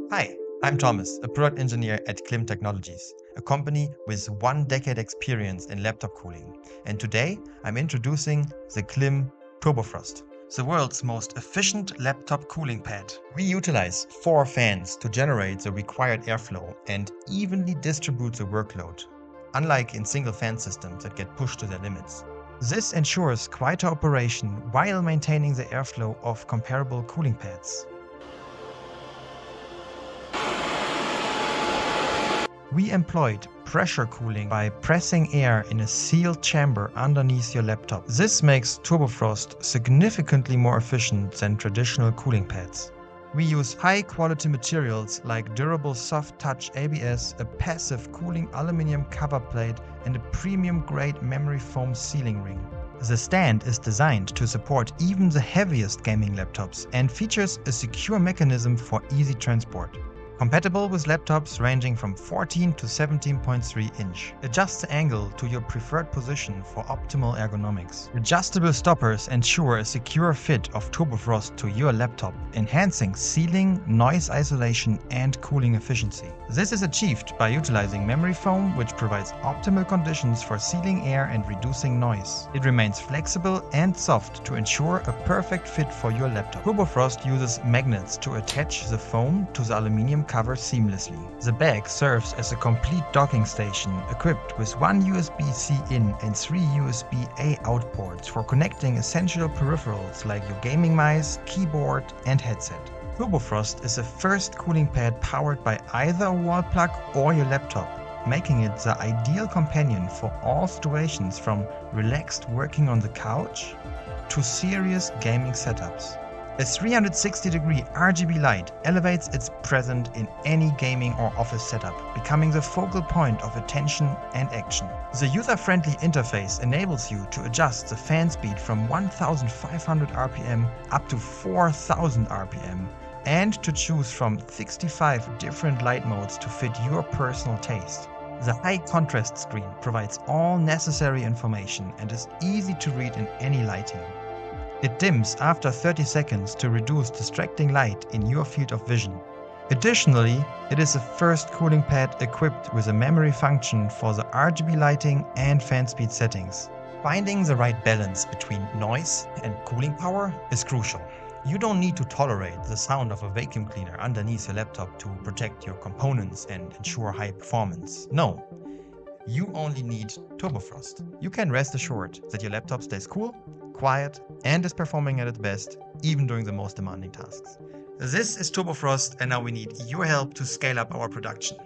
Hi, I'm Thomas, a product engineer at Klim Technologies, a company with 1 decade experience in laptop cooling. And today I'm introducing the Klim Turbofrost, the world's most efficient laptop cooling pad. We utilize 4 fans to generate the required airflow and evenly distribute the workload, unlike in single fan systems that get pushed to their limits. This ensures quieter operation while maintaining the airflow of comparable cooling pads. We employed pressure cooling by pressing air in a sealed chamber underneath your laptop. This makes Turbofrost significantly more efficient than traditional cooling pads. We use high-quality materials like durable soft-touch ABS, a passive cooling aluminum cover plate, and a premium-grade memory foam sealing ring. The stand is designed to support even the heaviest gaming laptops and features a secure mechanism for easy transport. Compatible with laptops ranging from 14 to 17.3 inch. Adjust the angle to your preferred position for optimal ergonomics. Adjustable stoppers ensure a secure fit of Turbofrost to your laptop, enhancing sealing, noise isolation, and cooling efficiency. This is achieved by utilizing memory foam, which provides optimal conditions for sealing air and reducing noise. It remains flexible and soft to ensure a perfect fit for your laptop. Turbofrost uses magnets to attach the foam to the aluminum cover seamlessly. The bag serves as a complete docking station equipped with 1 USB-C in and 3 USB-A out ports for connecting essential peripherals like your gaming mice, keyboard, and headset. Turbofrost is the first cooling pad powered by either a wall plug or your laptop, making it the ideal companion for all situations from relaxed working on the couch to serious gaming setups. A 360-degree RGB light elevates its presence in any gaming or office setup, becoming the focal point of attention and action. The user-friendly interface enables you to adjust the fan speed from 1500 RPM up to 4000 RPM and to choose from 65 different light modes to fit your personal taste. The high contrast screen provides all necessary information and is easy to read in any lighting. It dims after 30 seconds to reduce distracting light in your field of vision. Additionally, it is the first cooling pad equipped with a memory function for the RGB lighting and fan speed settings. Finding the right balance between noise and cooling power is crucial. You don't need to tolerate the sound of a vacuum cleaner underneath your laptop to protect your components and ensure high performance. No. You only need Turbofrost. You can rest assured that your laptop stays cool, quiet, and is performing at its best, even during the most demanding tasks. This is Turbofrost, and now we need your help to scale up our production.